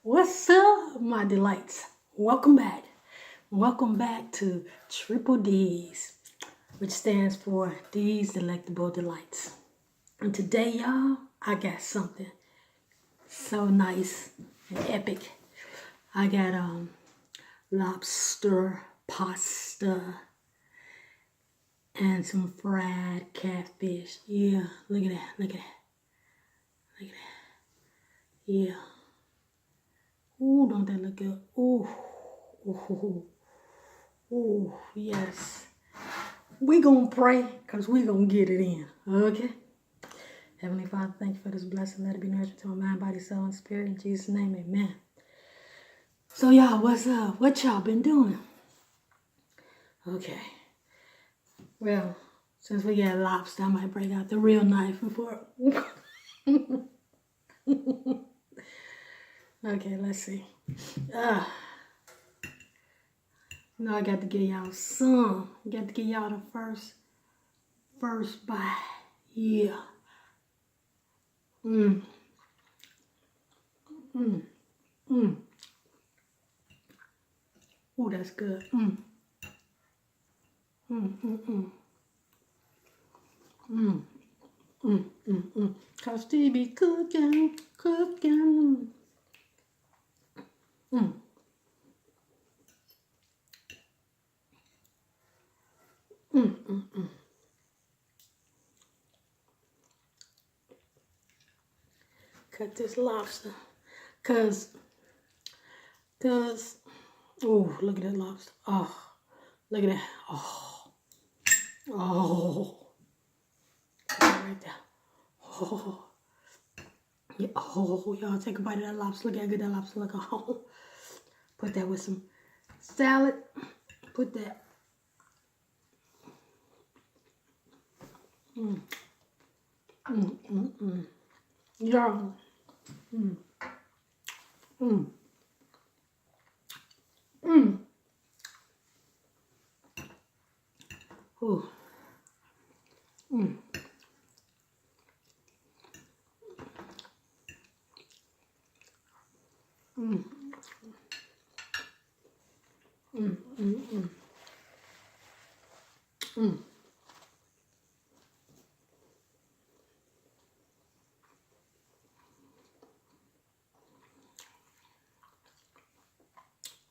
What's up, my delights? Welcome back. Welcome back to Triple D's, which stands for D's Delectable Delights. And today, y'all, I got something so nice and epic. I got lobster pasta and some fried catfish. Yeah, look at that, look at that, look at that. Yeah. Ooh, don't that look good? Ooh, ooh, ooh, yes. We gonna pray, because we gonna get it in, okay? Heavenly Father, thank you for this blessing. Let it be nurtured to our mind, body, soul, and spirit. In Jesus' name, amen. So, y'all, what's up? What y'all been doing? Okay. Well, since we got lobster, I might break out the real knife before. Okay, let's see. No, I got to get y'all some. Got to get y'all the first bite. Yeah. Mm. Oh, that's good. Cause they be cooking. Cut this lobster. Cause, oh, look at that lobster. Oh, look at that. Oh, right there. Oh, yeah. Oh, y'all take a bite of that lobster. Look how good that lobster look. Oh, put that with some salad. Put that. Y'all. Ooh.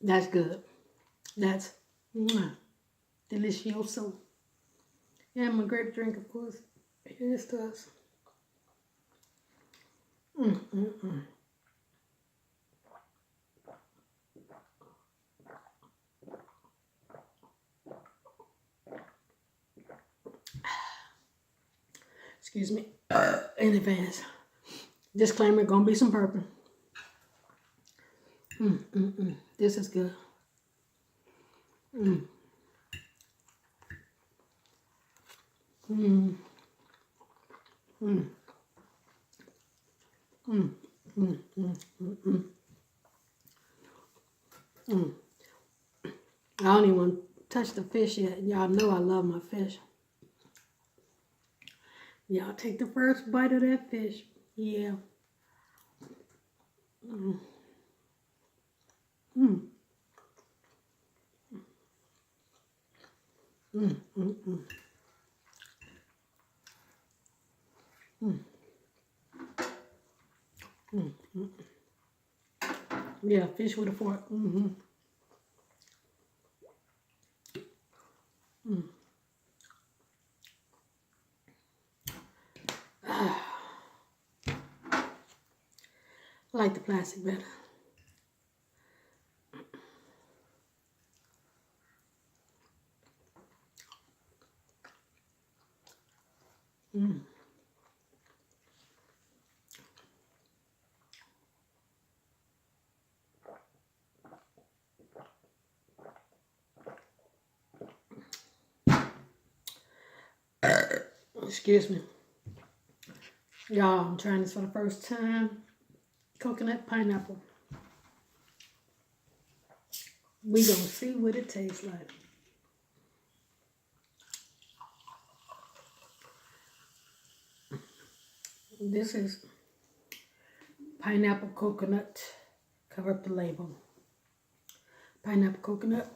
That's good. That's delicioso. Yeah, my grape drink, of course. Here's to us. Excuse me. In advance. Disclaimer, gonna be some burping. This is good. I don't even want to touch the fish yet. Y'all know I love my fish. Y'all take the first bite of that fish. Yeah. Yeah, fish with a fork. I like the plastic better. Excuse me. Y'all, I'm trying this for the first time. Coconut pineapple. We gonna see what it tastes like. This is pineapple coconut Cover up the label. Pineapple coconut.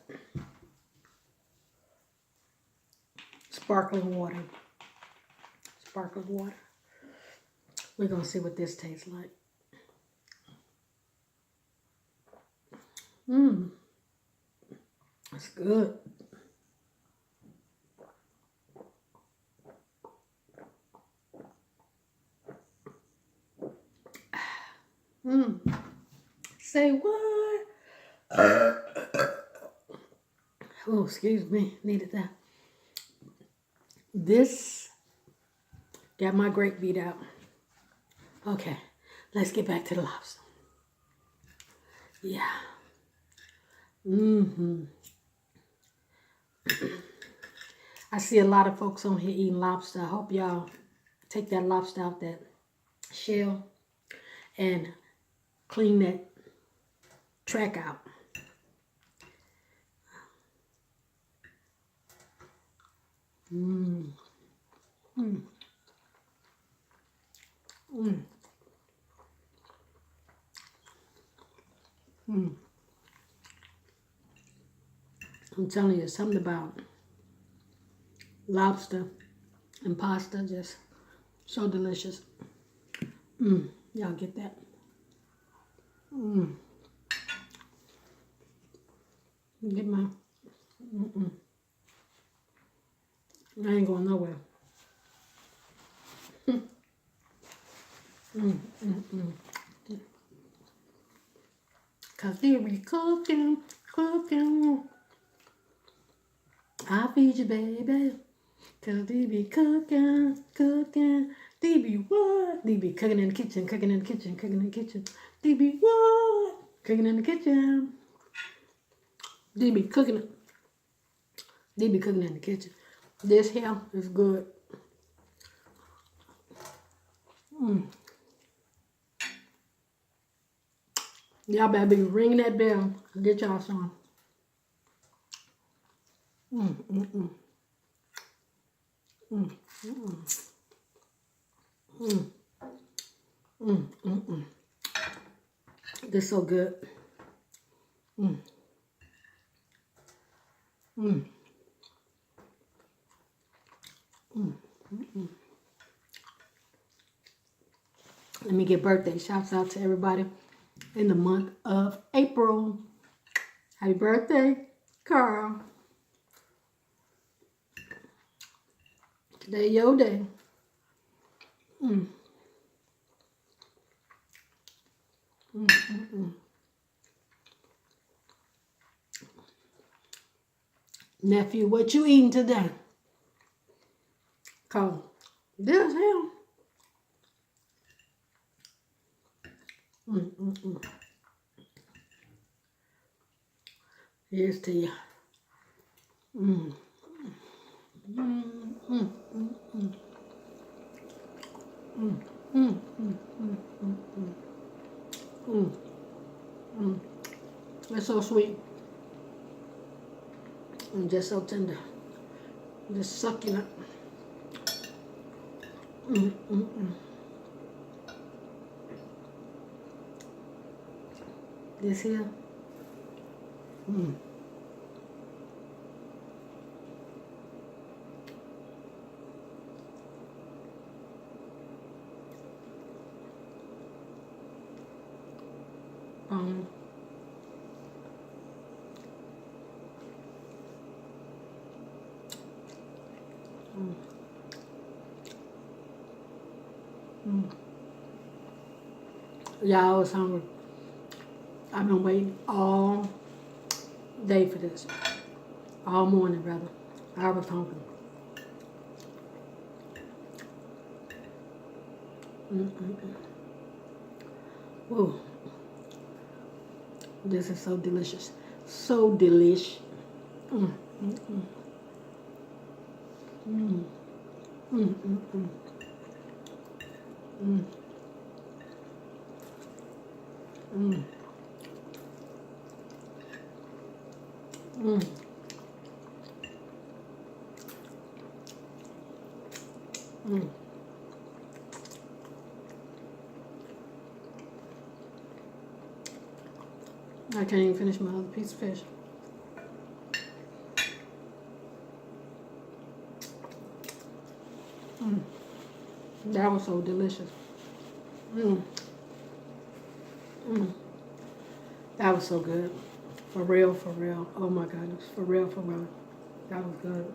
Sparkling water. Sparkling water. We're going to see what this tastes like. Mmm. It's good. Mmm. Say what? Oh, excuse me. Needed that. This got my grape beat out. Okay, let's get back to the lobster. Yeah. I see a lot of folks on here eating lobster. I hope y'all take that lobster out that shell and clean that track out. Mmm. Mmm. Mmm. Mmm. I'm telling you, something about lobster and pasta just so delicious. Mmm. Y'all get that? Mmm. Get my... Mm-mm. I ain't going nowhere. Cause they be cooking. I feed you, baby. Cause they be cooking. They be what? They be cooking in the kitchen. They be what? Cooking in the kitchen. They be cooking in the kitchen. This here is good. Y'all better be ringing that bell. Get y'all some. This is so good. Let me get birthday shouts out to everybody in the month of April. Happy birthday, Carl. Today your day. Nephew, what you eating today? Call this him. Here's to you. It's so sweet. And just so tender. Just succulent. This here. Y'all, I was hungry. I've been waiting all day for this. All morning, brother. I was hungry. Whoa. This is so delicious. So delish. I can't even finish my other piece of fish. That was so delicious. That was so good. For real, for real. Oh my goodness. For real, for real. That was good.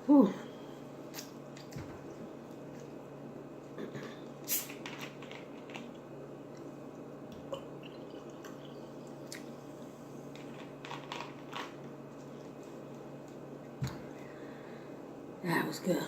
Whew. That was good.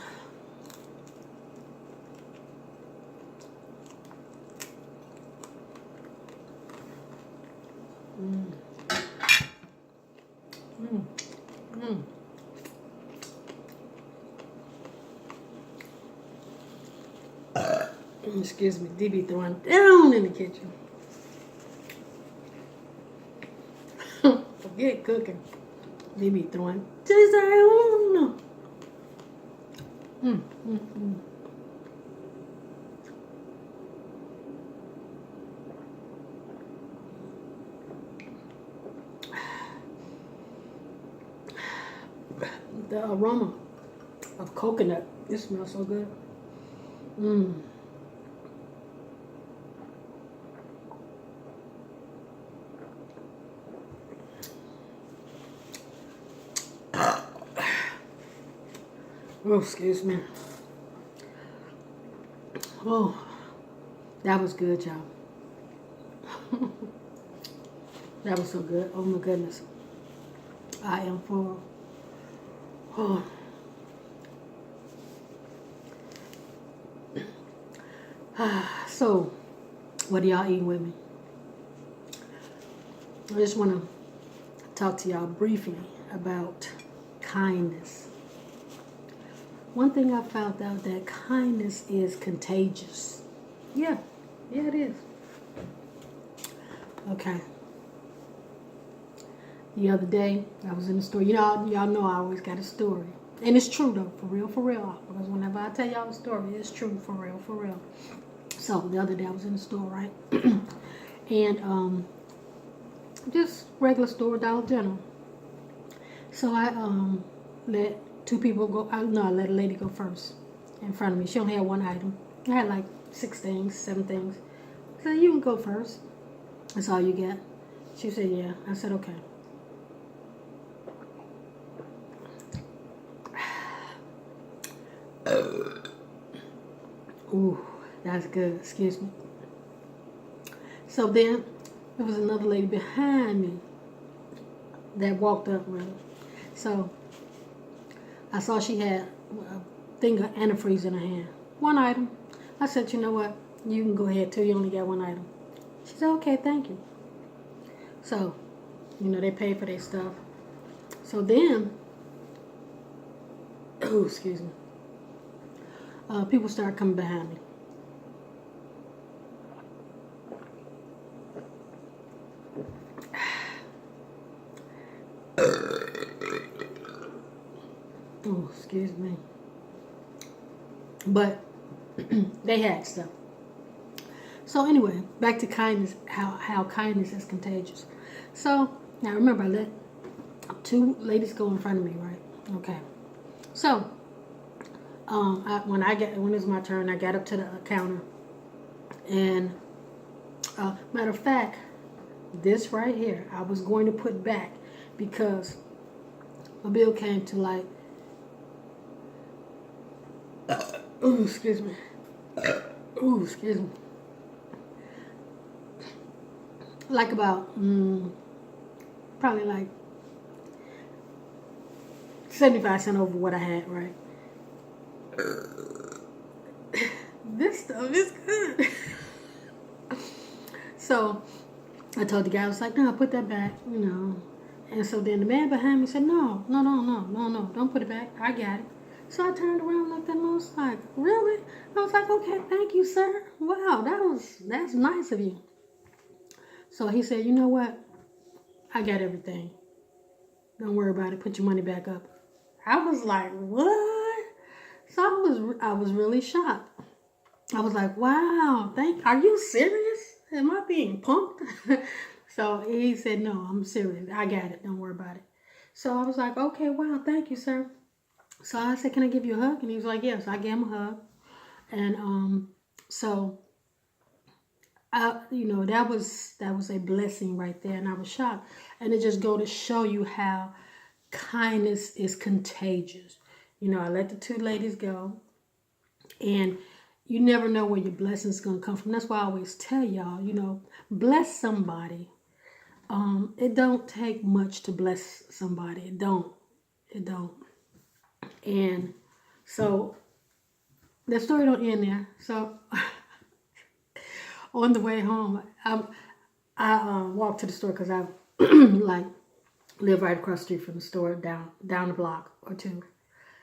Excuse me, they be throwing down in the kitchen. Forget cooking. They be throwing down. The aroma of coconut. It smells so good. Oh, excuse me. Oh, that was good, y'all. That was so good. Oh my goodness. I am full. Oh. So, what are y'all eating with me? I just want to talk to y'all briefly about kindness. One thing I found out that kindness is contagious. Yeah, it is. Okay. The other day, I was in the store. Y'all know I always got a story. And it's true, though, for real, for real. Because whenever I tell y'all a story, it's true, for real, for real. So, the other day, I was in the store, right? And, just regular store, Dollar General. So, I let two people go. I let a lady go first in front of me. She only had one item. I had like 6 things, 7 things. I said, you can go first. That's all you get. She said, yeah. I said, okay. Ooh, that's good. Excuse me. So then, there was another lady behind me that walked up with her. So, I saw she had a thing of antifreeze in her hand. One item. I said, you know what? You can go ahead too. You only got one item. She said, okay, thank you. So, they pay for their stuff. So then, oh, excuse me. People start coming behind me. Oh, excuse me. But they had stuff. So anyway, back to kindness, how kindness is contagious. So now remember, I let 2 ladies go in front of me, right? Okay. So when it was my turn, I got up to the counter, and matter of fact, this right here, I was going to put back because my bill came to like, ooh, excuse me. Ooh, excuse me. Like about, probably like 75 cents over what I had, right? This stuff is good. So I told the guy, I was like, no, put that back, And so then the man behind me said, no, don't put it back. I got it. So I turned around, looked at him, I was like, really? I was like, okay, thank you, sir. Wow, that's nice of you. So he said, you know what? I got everything. Don't worry about it. Put your money back up. I was like, what? I was really shocked. I was like, wow, are you serious? Am I being punked? So he said, no, I'm serious. I got it. Don't worry about it. So I was like, okay, wow, thank you, sir. So I said, can I give you a hug? And he was like, yes. I gave him a hug. And so that was a blessing right there, and I was shocked. And it just go to show you how kindness is contagious. I let the two ladies go, and you never know where your blessing's gonna come from. That's why I always tell y'all, bless somebody. It don't take much to bless somebody. It don't. And so the story don't end there. So on the way home, I walked to the store because I like live right across the street from the store, down the block or two.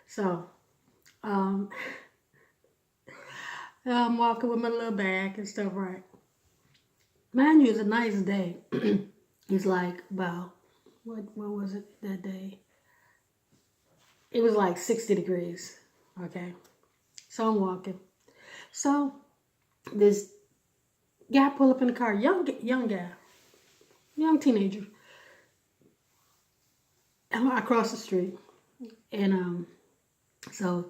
So I'm walking with my little bag and stuff, right? Mind you, it's a nice day. It's like about what was it that day? It was like 60 degrees. Okay, so I'm walking. So this guy pull up in the car, young guy, young teenager. I cross the street, and so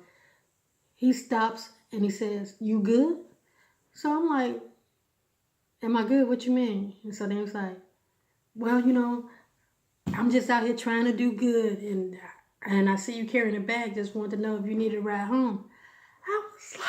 he stops and he says, "You good?" So I'm like, "Am I good? What you mean?" And so then he's like, "Well, I'm just out here trying to do good, and I see you carrying a bag. Just wanted to know if you needed a ride home." I was like,